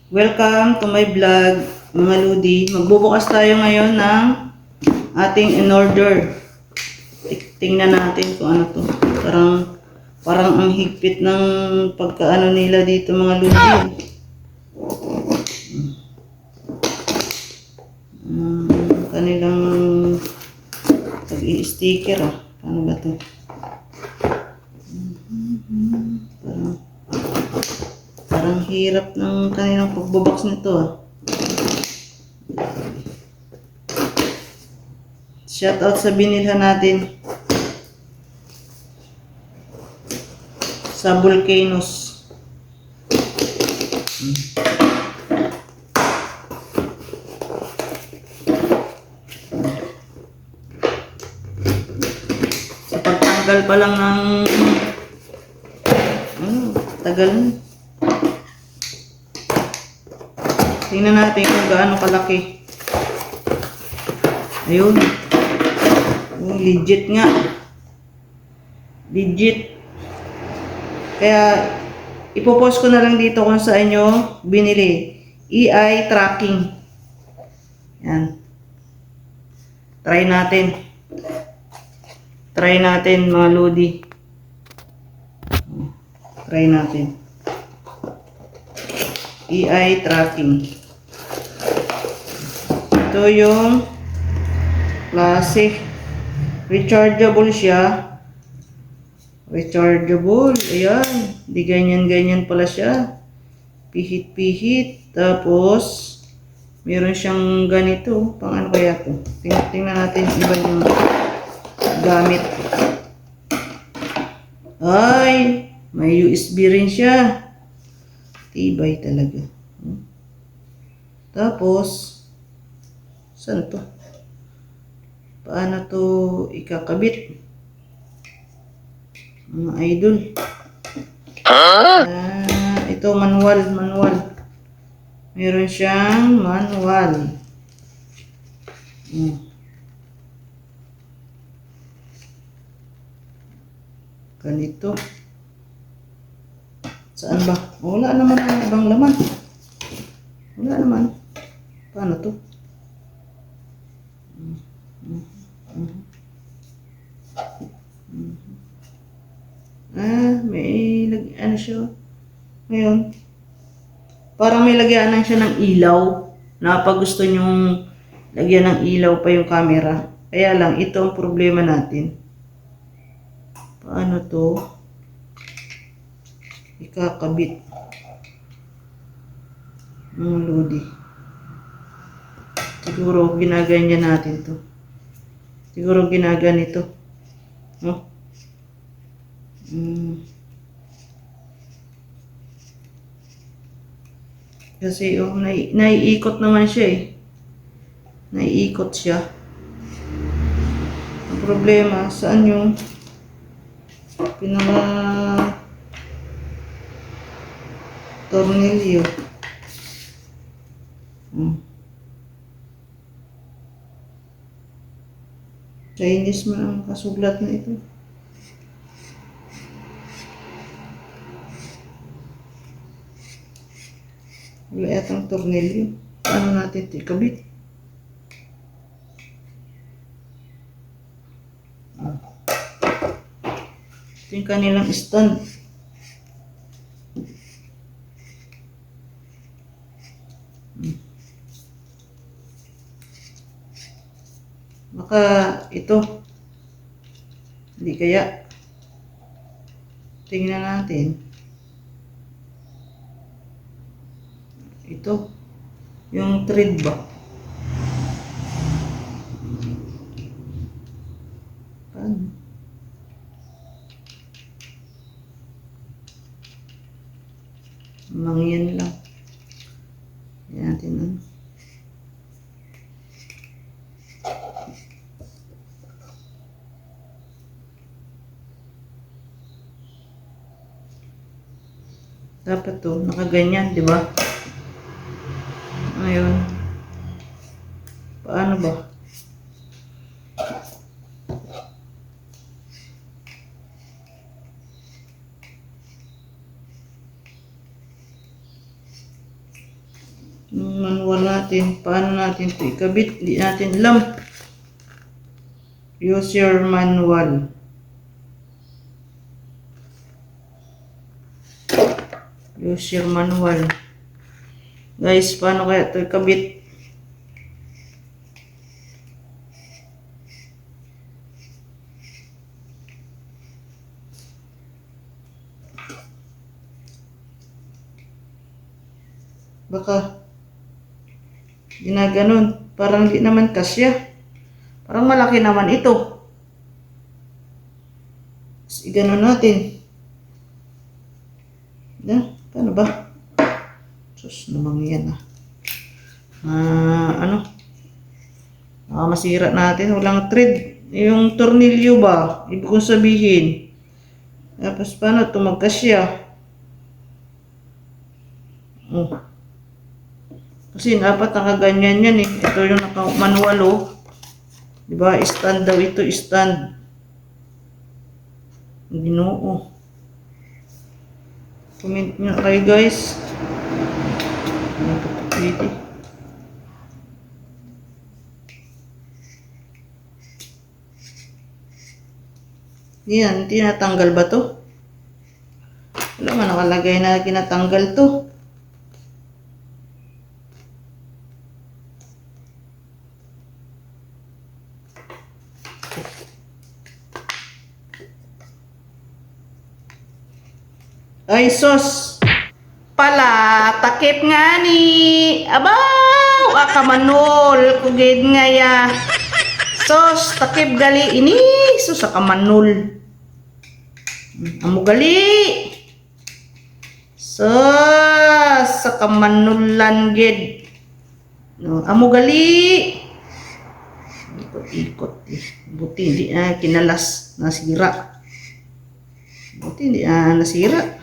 Welcome to my vlog, mga Ludi. Magbubukas tayo ngayon ng ating in-order. Tingnan natin kung ano to. Parang ang higpit ng pagkaano nila dito, mga Ludi. Kanilang pag-i-sticker Paano ba to? Parang hirap ng kanilang pagbubox nito Shout out sa binilhan natin sa Volcanoes. Sa pagtanggal pa lang ng tagal na. Tingnan natin kung gaano kalaki. Ayun. Legit nga. Legit. Kaya, ipopost ko na lang dito kung saan nyo binili. EI tracking. Yan. Try natin. Try natin, mga Lodi. Try natin. EI tracking. Ito yung classic. Rechargeable siya. Rechargeable. Ayan. Di ganyan-ganyan pala siya. Pihit-pihit. Tapos, meron siyang ganito. Pang ano kaya to? Tingnan natin iba yung gamit. Ay! May USB rin siya. Tibay talaga. Tapos, saan to? Paano to ikakabit? Mga idol. Ito manual. Meron siyang manual. Ganito. Saan ba? Wala naman ang ibang laman. Wala naman. Paano to? May ano siya. Ngayon, parang may lagyanan siya ng ilaw. Na pag gusto nyong lagyan ng ilaw pa yung camera. Kaya lang, ito ang problema natin. Paano to ikakabit? Mga Lodi. Siguro ginaganyan natin to. Siguro ginaganito. No? Kasi naiikot naman siya Naiikot siya. Ang problema, saan yung pinaka tornilyo? Chinese man ang kasulat na ito. Wala yatang tornilyo. Paano natin ito ikabit? Ito yung kanilang stand. Baka ito. Hindi kaya. Tingnan natin. Ito. Yung thread ba? Paano? Mangyan lang. Ayan natin ano. Dapat to, nakaganyan, di ba? Ngayon, paano ba? Yung manual natin, paano natin ito ikabit, hindi natin alam. Use your manual. Use your manual. Guys, paano kaya ito ikabit? Baka ginaganon, parang di naman kasya. Parang malaki naman ito. Tapos iganon natin. Paano ba? Sus namang yan masira natin, walang thread. Yung tornilyo ba? Ibig kong sabihin. Tapos paano ito magkasya? Kasi dapat nakaganyan yan eh. Ito yung naka-manual oh. Diba? Stand daw ito. Stand. Ginoo. Comment nyo kayo guys. Pwede. Yan. Tinatanggal ba to? Wala man nakalagay na kinatanggal to. Ay, sos. Pala, takip nga ni. Abaw, akamanol. Kugid nga ya. Sos, takip gali ini. Sos, akamanol. Amo gali. Sos, akamanulan gid. No, amo gali. Ikot-ikot. Buti hindi kinalas. Nasira. Buti hindi nasira.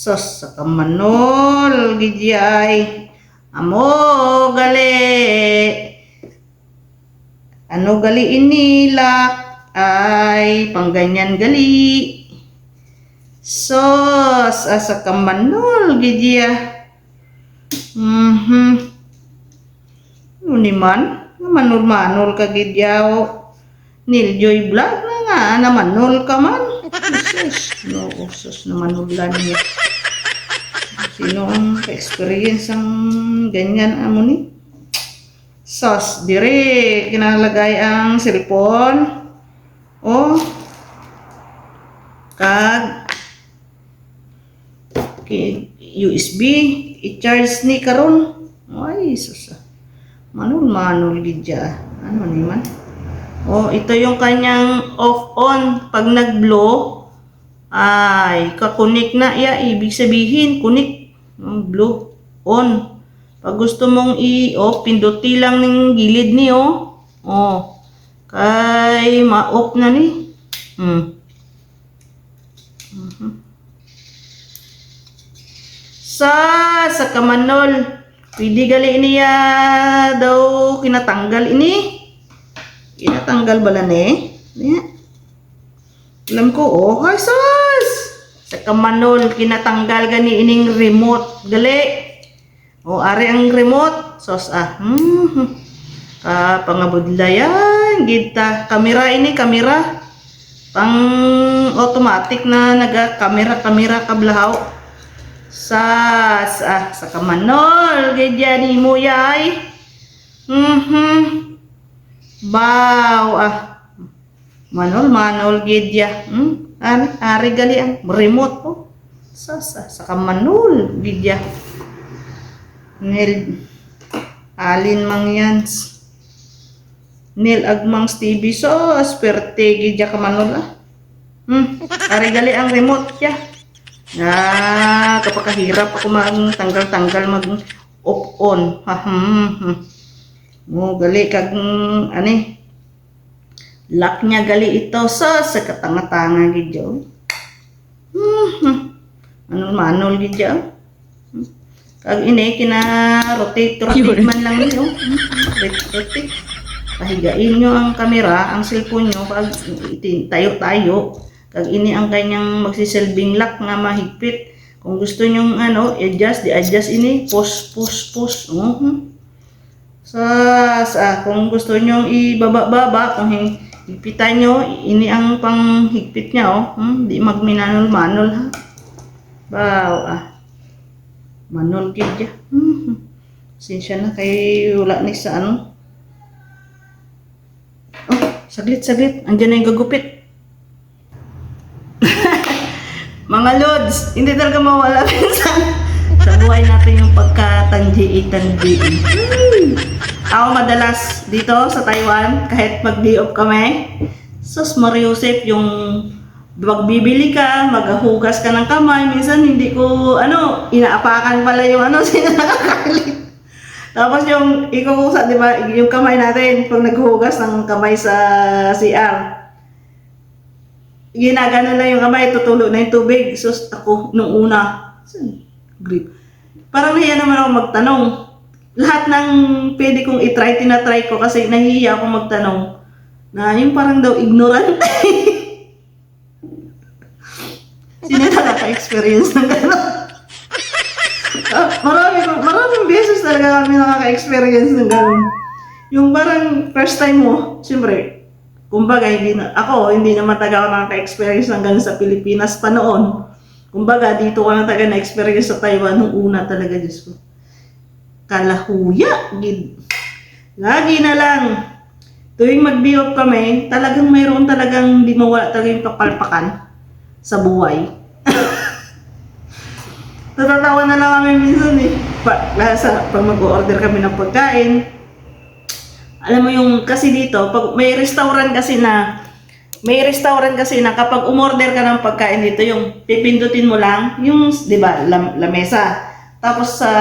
Sos, akamanol, gijay. Amo, gali. Ano gali inilak? Ay, pangganyan gali. Sos, asa kamanol, gijya. Ano man? Manol-manol ka gidyaw. Niljoy vlog na nga, namanol ka man. Sos, no, sos, namanulan niya. Sino ang ka-experience ang ganyan amo ni? Sos, dire kinalagay ang cellphone o kag USB i-charge ni karon. Ay, sos. Manul gidya. Ano ni man? Oh, ito yung kanyang off-on. Pag nag-blow, ay, kakunik na. Ibig sabihin, kunik. Blow on. Pag gusto mong i-off, pinduti lang ng gilid niyo. Oh. Kay, ma-off na ni. Sa kamanol. Pwede gali niya daw kinatanggal ini. Kinatanggal bala ni? Alam ko, oh, ay sus! Sa kamanol, kinatanggal gani ining remote. Gali. O, ari ang remote. Sos, pangabudlayan. Gita. Kamera ini, kamera. Pang automatic na naga-kamera kablahaw. Sa kamanol. Gidya ni mo yay. Baw, manol gidya. Ari gali ang remote po. Sa kamanol gidya. Nil alin mang yan. Nil agmangs TV so asperte gidya kamanol ari gali ang remote ya. Kapakahirap ako tanggal mag off on. Mo gali kag lock niya gali ito sa katanga-tanga gidyo. Manol gidyo. Kag ini rotate man lang niyo. Rotate. Pahigain nyo ang kamera, ang cellphone nyo pag tayo. Kag ini ang kanyang magsisilbing lock nga mahigpit. Kung gusto nyong adjust, di-adjust ini, push. Kung gusto nyong ibaba-baba, kung higpitan nyo, ini ang panghigpit niya, oh. Di magminanol-manol, ha. Wow, manol kid ya. Sinsya na kay wala ni sa Oh, saglit. Andiyan na yung gagupit. Mga lods, hindi talaga mawala sa buhay natin yung pagka-tanji. Ako madalas dito sa Taiwan, kahit mag-day off kami, sus Mariusep, yung magbibili ka, maghugas ka ng kamay, minsan hindi ko, inaapakan pala yung sinakakalit. Tapos yung ikukusa, di ba, yung kamay natin, pag naghugas ng kamay sa CR, ginagano lang yung kamay, tutulo na yung tubig. So, ako, nung una, grip. Parang nahiya naman ako magtanong. Lahat ng pwede kong itry, tinatry ko kasi nahihiya ako magtanong. Na yung parang daw ignorant. Sino nakaka-experience ng gano'n? Maraming beses talaga kami nakaka-experience ng gano'n. Yung parang first time mo, siyempre, kumbaga, hindi naman taga ako nakaka-experience ng ganun sa Pilipinas pa noon. Kumbaga, dito ko na taga na-experience sa Taiwan nung una talaga, Diyos ko. Kalahuya, gid. Lagi na lang. Tuwing mag-day off kami, talagang mayroon talagang di mawala talaga yung kapalpakan sa buhay. Natatawa na lang kami minsan eh. Pag mag-order kami ng pagkain, alam mo yung kasi dito, pag may restaurant kasi na kapag umorder ka ng pagkain dito, yung pipindutin mo lang, yung, di ba, lamesa. Tapos sa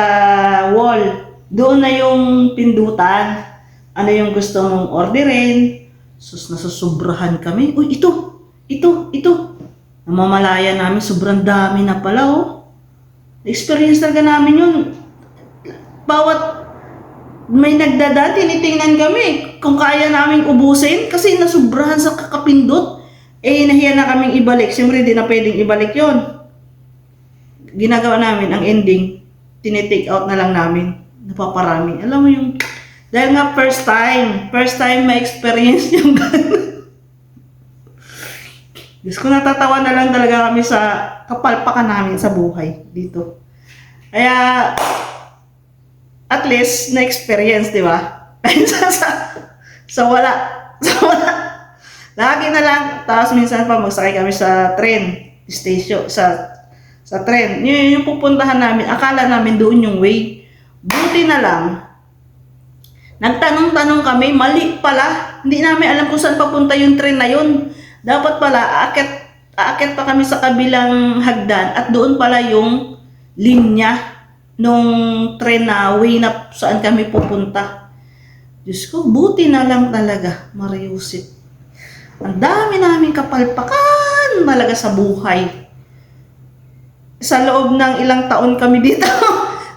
wall, doon na yung pindutan. Ano yung gusto mong orderin. Nasusobrahan kami. Uy, ito. Namamalaya namin, sobrang dami na pala, oh. Experience talaga namin yun. Bawat may nagdada, tinitingnan kami kung kaya naming ubusin kasi nasubrahan sa kakapindot. Nahiya na kaming ibalik. Siyempre, di na pwedeng ibalik yon. Ginagawa namin, ang ending, tinitake out na lang namin. Napaparami. Alam mo yung, dahil nga first time ma-experience yung gano'n. Diyos ko, natatawa na lang talaga kami sa kapalpakan namin sa buhay dito. Kaya, at least, na-experience, di ba? sa wala. Lagi na lang. Tapos minsan pa magsakay kami sa train station, sa train. Yung pupuntahan namin, akala namin doon yung way. Buti na lang, nagtanong-tanong kami, mali pala. Hindi namin alam kung saan papunta yung train na yun. Dapat pala, aakyat pa kami sa kabilang hagdan at doon pala yung linya nung train na way na saan kami pupunta. Diyos ko, buti na lang talaga, Mariusip. Ang dami namin kapalpakan talaga sa buhay. Sa loob ng ilang taon kami dito,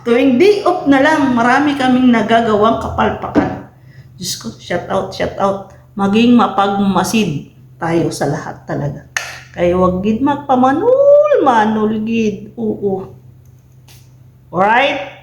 tuwing day off na lang, marami kaming nagagawang kapalpakan. Diyos ko, shout out. Maging mapagmasid tayo sa lahat talaga. Kaya wag gid magpamanul, gid. Oo. Alright?